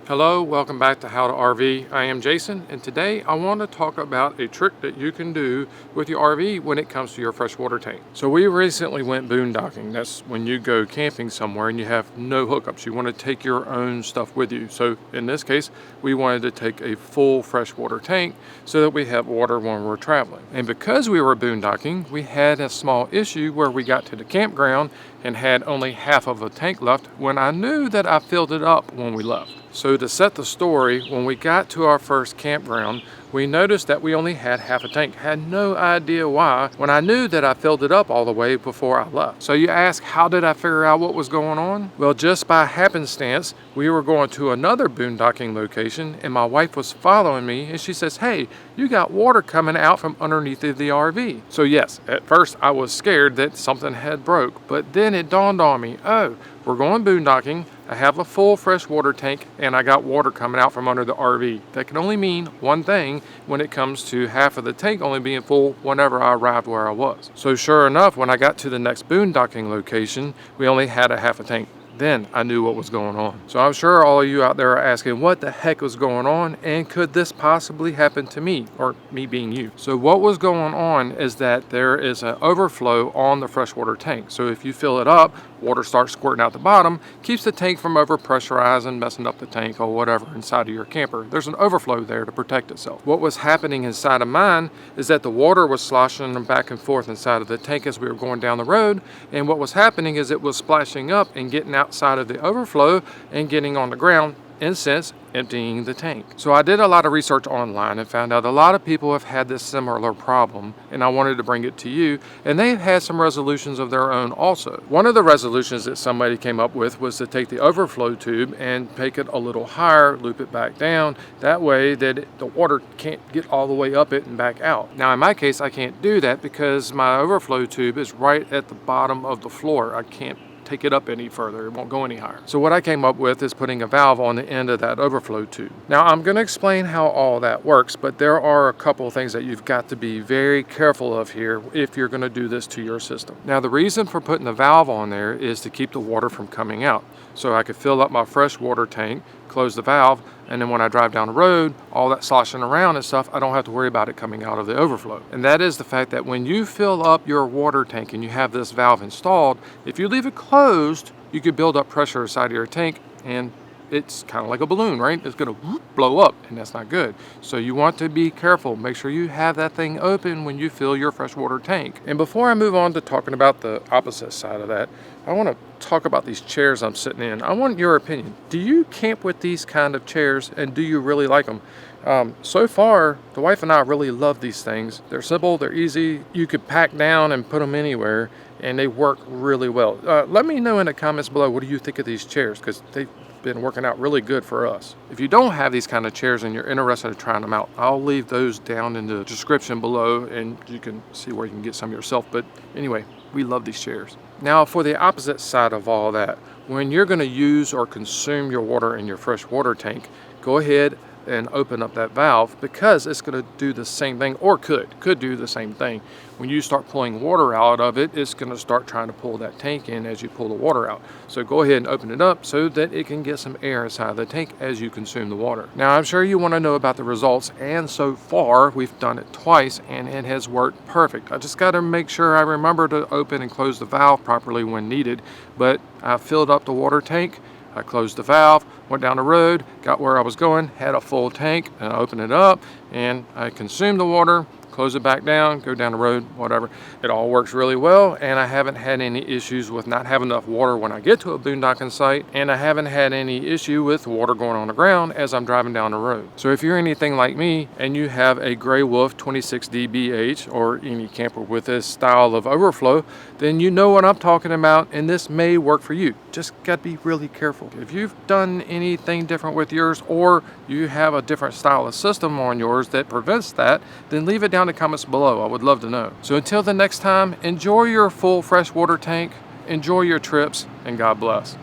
Hello, welcome back to How to RV. I am Jason, and today I want to talk about a trick that you can do with your RV when it comes to your freshwater tank. So we recently went boondocking. That's when you go camping somewhere and you have no hookups. You want to take your own stuff with you. So in this case, we wanted to take a full freshwater tank so that we have water when we're traveling. And because we were boondocking, we had a small issue where we got to the campground and had only half of a tank left when I knew that I filled it up when we left. So to set the story, when we got to our first campground, we noticed that we only had half a tank. Had no idea why, when I knew that I filled it up all the way before I left. So you ask, how did I figure out what was going on? Well, just by happenstance, we were going to another boondocking location and my wife was following me and she says, "Hey, you got water coming out from underneath of the RV." So yes, at first I was scared that something had broke, but then it dawned on me, oh, we're going boondocking. I have a full freshwater tank and I got water coming out from under the RV. That can only mean one thing when it comes to half of the tank only being full whenever I arrived where I was. So sure enough, when I got to the next boondocking location, we only had a half a tank. Then I knew what was going on. So I'm sure all of you out there are asking what the heck was going on and could this possibly happen to me, or me being you. So what was going on is that there is an overflow on the freshwater tank. So if you fill it up, water starts squirting out the bottom, keeps the tank from over pressurizing, messing up the tank or whatever inside of your camper. There's an overflow there to protect itself. What was happening inside of mine is that the water was sloshing back and forth inside of the tank as we were going down the road, and what was happening is it was splashing up and getting outside of the overflow and getting on the ground, in a sense, emptying the tank. So I did a lot of research online and found out a lot of people have had this similar problem, and I wanted to bring it to you, and they've had some resolutions of their own also. One of the resolutions that somebody came up with was to take the overflow tube and take it a little higher, loop it back down, that way that the water can't get all the way up it and back out. Now in my case, I can't do that because my overflow tube is right at the bottom of the floor. I can't take it up any further, it won't go any higher. So what I came up with is putting a valve on the end of that overflow tube. Now I'm going to explain how all that works, but there are a couple of things that you've got to be very careful of here if you're going to do this to your system. Now the reason for putting the valve on there is to keep the water from coming out. So I could fill up my fresh water tank, close the valve, and then when I drive down the road, all that sloshing around and stuff, I don't have to worry about it coming out of the overflow. And that is the fact that when you fill up your water tank and you have this valve installed, if you leave it closed, you could build up pressure inside of your tank, and it's kind of like a balloon, right? It's gonna blow up, and that's not good. So you want to be careful. Make sure you have that thing open when you fill your freshwater tank. And before I move on to talking about the opposite side of that, I want to talk about these chairs I'm sitting in. I want your opinion. Do you camp with these kind of chairs, and do you really like them? So far, the wife and I really love these things. They're simple, they're easy. You could pack down and put them anywhere, and they work really well. Let me know in the comments below, what do you think of these chairs? Because they've been working out really good for us. If you don't have these kind of chairs and you're interested in trying them out, I'll leave those down in the description below and you can see where you can get some yourself. But anyway, we love these chairs. Now for the opposite side of all that, when you're going to use or consume your water in your fresh water tank, go ahead and open up that valve, because it's going to do the same thing, or could do the same thing. When you start pulling water out of it, it's going to start trying to pull that tank in as you pull the water out. So go ahead and open it up so that it can get some air inside the tank as you consume the water. Now I'm sure you want to know about the results, and so far we've done it twice and it has worked perfect. I just got to make sure I remember to open and close the valve properly when needed, but I filled up the water tank, I closed the valve, went down the road, got where I was going, had a full tank, and I opened it up, and I consumed the water, close it back down, go down the road, whatever. It all works really well, and I haven't had any issues with not having enough water when I get to a boondocking site, and I haven't had any issue with water going on the ground as I'm driving down the road. So if you're anything like me and you have a Gray Wolf 26DBH or any camper with this style of overflow, then you know what I'm talking about, and this may work for you. Just got to be really careful. If you've done anything different with yours, or you have a different style of system on yours that prevents that, then leave it down in the comments below. I would love to know. So until the next time, enjoy your full freshwater tank, enjoy your trips, and God bless.